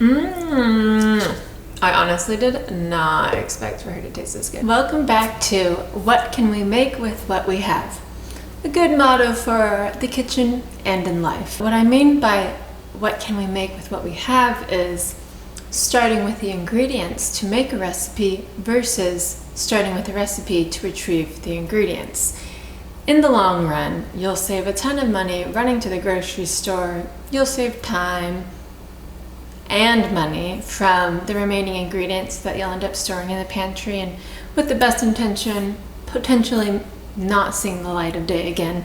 I honestly did not expect for her to taste this good. Welcome back to What Can We Make With What We Have? A good motto for the kitchen and in life. What I mean by what can we make with what we have is starting with the ingredients to make a recipe versus starting with a recipe to retrieve the ingredients. In the long run, you'll save a ton of money running to the grocery store. You'll save time and money from the remaining ingredients that you'll end up storing in the pantry, and with the best intention, potentially not seeing the light of day again.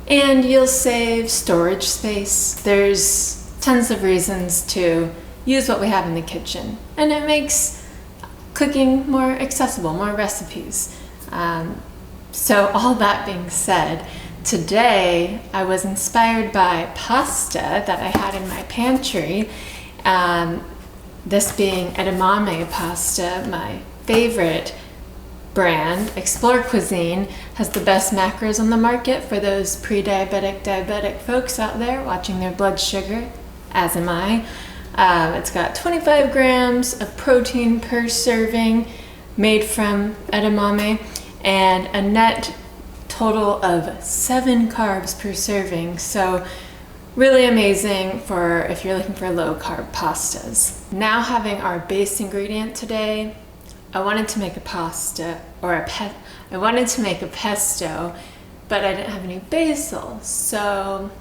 And you'll save storage space. There's tons of reasons to use what we have in the kitchen, and it makes cooking more accessible, more recipes. So all that being said, today I was inspired by pasta that I had in my pantry. This being edamame pasta, my favorite brand. Explore Cuisine has the best macros on the market for those pre-diabetic, diabetic folks out there watching their blood sugar, as am I. It's got 25 grams of protein per serving made from edamame and a net total of 7 carbs per serving. So really amazing for if you're looking for low carb pastas. Now having our base ingredient today, I wanted to make a pasta I wanted to make a pesto, but I didn't have any basil. So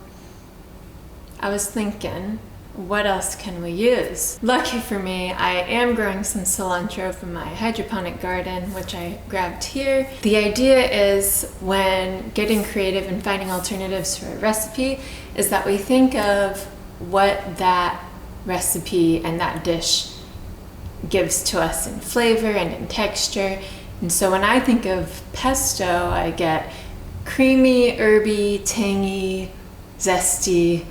I was thinking, what else can we use? Lucky for me, I am growing some cilantro from my hydroponic garden, which I grabbed here. The idea is when getting creative and finding alternatives for a recipe is that we think of what that recipe and that dish gives to us in flavor and in texture. And so when I think of pesto, I get creamy, herby, tangy, zesty,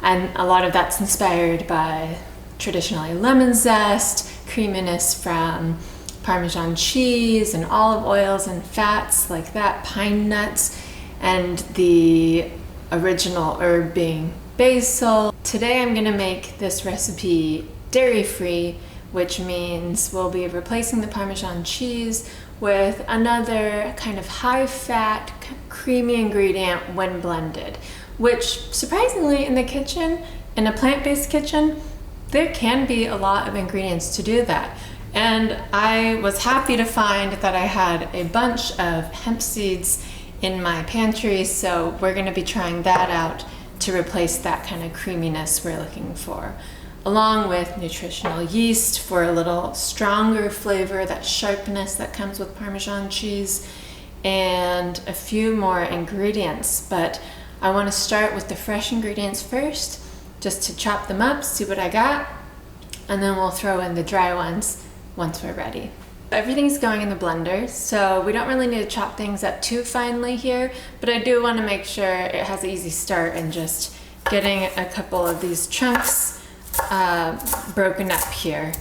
and a lot of that's inspired by traditionally lemon zest, creaminess from Parmesan cheese and olive oils and fats like that, pine nuts, and the original herb being basil. Today I'm gonna make this recipe dairy-free, which means we'll be replacing the Parmesan cheese with another kind of high-fat, creamy ingredient when blended, which surprisingly in the kitchen, in a plant-based kitchen, there can be a lot of ingredients to do that. And I was happy to find that I had a bunch of hemp seeds in my pantry, so we're gonna be trying that out to replace that kind of creaminess we're looking for, along with nutritional yeast for a little stronger flavor, that sharpness that comes with Parmesan cheese, and a few more ingredients. But I want to start with the fresh ingredients first, just to chop them up, see what I got, and then we'll throw in the dry ones once we're ready. Everything's going in the blender, so we don't really need to chop things up too finely here, but I do want to make sure it has an easy start and just getting a couple of these chunks broken up here.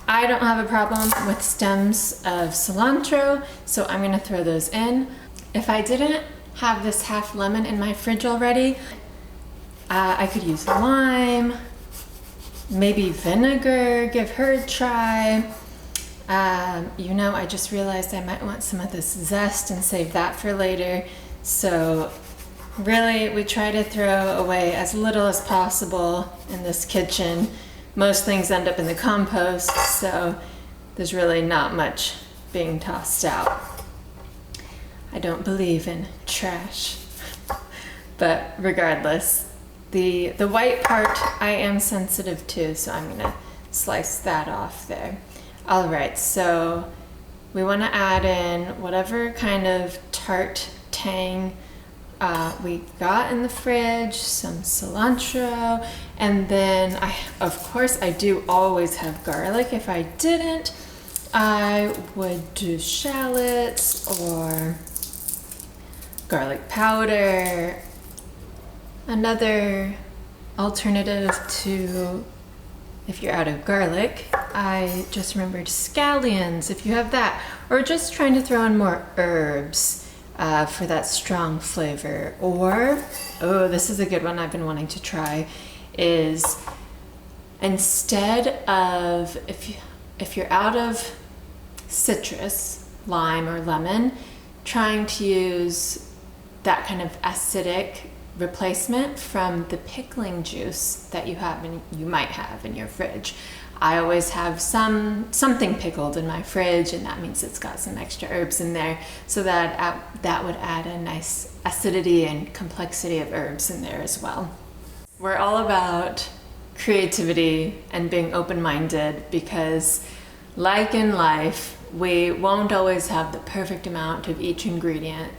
I don't have a problem with stems of cilantro, so I'm gonna throw those in. If I didn't have this half lemon in my fridge already, I could use lime, maybe vinegar, give her a try. I just realized I might want some of this zest and save that for later. So really, we try to throw away as little as possible in this kitchen. Most things end up in the compost, so there's really not much being tossed out. I don't believe in trash. But regardless, the white part I am sensitive to, so I'm gonna slice that off there. All right, so we wanna add in whatever kind of tart tang we got in the fridge, some cilantro, and then of course I do always have garlic. If I didn't, I would do shallots or garlic powder. Another alternative to, if you're out of garlic, I just remembered scallions, if you have that, or just trying to throw in more herbs for that strong flavor. Or, oh, this is a good one I've been wanting to try, is instead of, if you're out of citrus, lime or lemon, trying to use that kind of acidic replacement from the pickling juice that you might have in your fridge. I always have something pickled in my fridge, and that means it's got some extra herbs in there, so that would add a nice acidity and complexity of herbs in there as well. We're all about creativity and being open-minded, because like in life, we won't always have the perfect amount of each ingredient,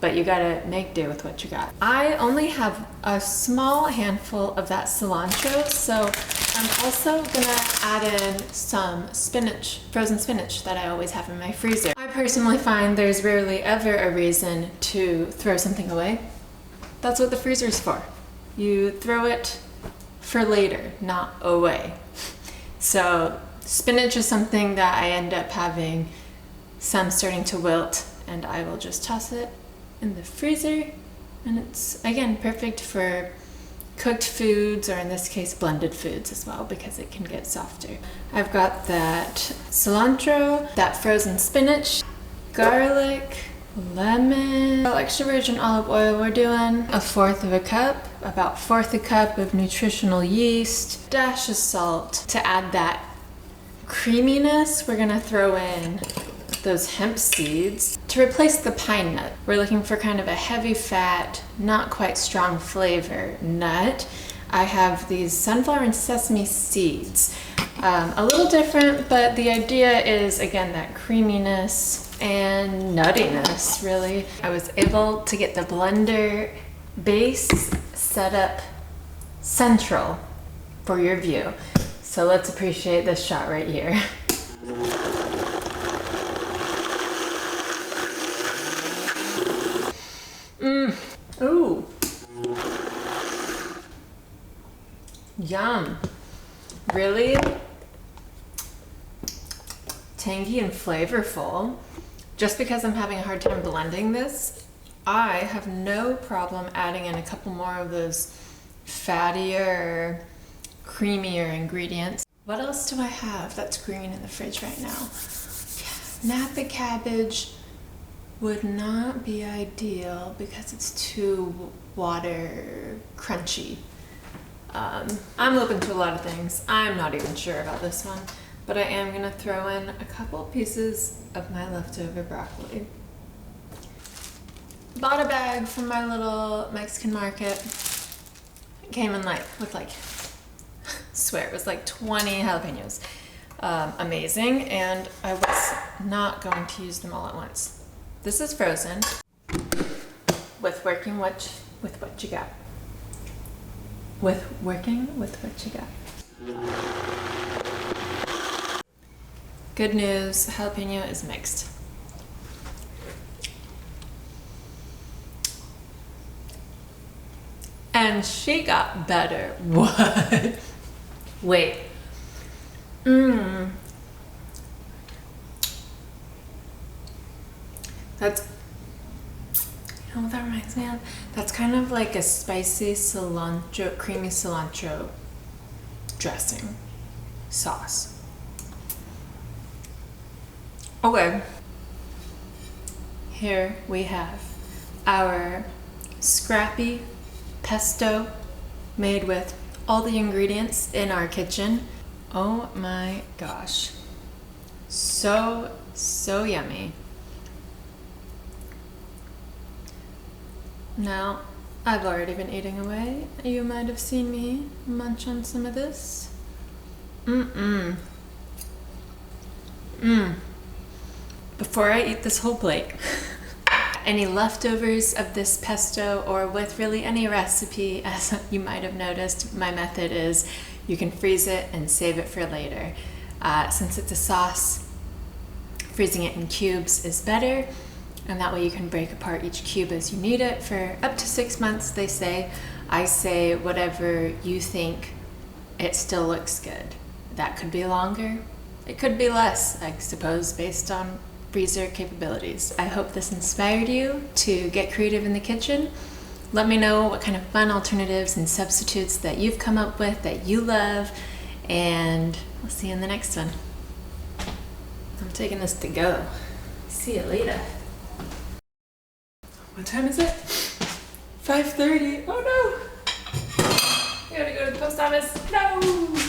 but you gotta make do with what you got. I only have a small handful of that cilantro, so I'm also gonna add in some spinach, frozen spinach that I always have in my freezer. I personally find there's rarely ever a reason to throw something away. That's what the freezer's for. You throw it for later, not away. So spinach is something that I end up having some starting to wilt, and I will just toss it in the freezer, and it's again perfect for cooked foods, or in this case blended foods as well, because it can get softer. I've got that cilantro, that frozen spinach, garlic, lemon, extra virgin olive oil. We're doing a fourth of a cup, about fourth a cup of nutritional yeast, dash of salt. To add that creaminess, we're gonna throw in those hemp seeds to replace the pine nut. We're looking for kind of a heavy fat, not quite strong flavor nut. I have these sunflower and sesame seeds. A little different, but the idea is, again, that creaminess and nuttiness, really. I was able to get the blender base set up central for your view. So let's appreciate this shot right here. Ooh. Yum. Really tangy and flavorful. Just because I'm having a hard time blending this, I have no problem adding in a couple more of those fattier, creamier ingredients. What else do I have that's green in the fridge right now? Napa cabbage would not be ideal because it's too water crunchy. I'm open to a lot of things. I'm not even sure about this one, but I am gonna throw in a couple pieces of my leftover broccoli. Bought a bag from my little Mexican market. It came in with swear it was like 20 jalapenos. Amazing, and I was not going to use them all at once. This is frozen with working with what you got. Good news, jalapeno is mixed. And she got better. What? Wait. That's, you know what that reminds me of? That's kind of like a spicy cilantro, creamy cilantro dressing sauce. Okay. Here we have our scrappy pesto made with all the ingredients in our kitchen. Oh my gosh. So yummy. Now, I've already been eating away. You might have seen me munch on some of this. Before I eat this whole plate, any leftovers of this pesto, or with really any recipe, as you might have noticed, my method is you can freeze it and save it for later. Since it's a sauce, freezing it in cubes is better, and that way you can break apart each cube as you need it for up to 6 months, they say. I say whatever you think it still looks good. That could be longer, it could be less, I suppose, based on freezer capabilities. I hope this inspired you to get creative in the kitchen. Let me know what kind of fun alternatives and substitutes that you've come up with that you love, and I'll see you in the next one. I'm taking this to go. See you later. What time is it? 5:30. Oh no! I gotta go to the post office. No!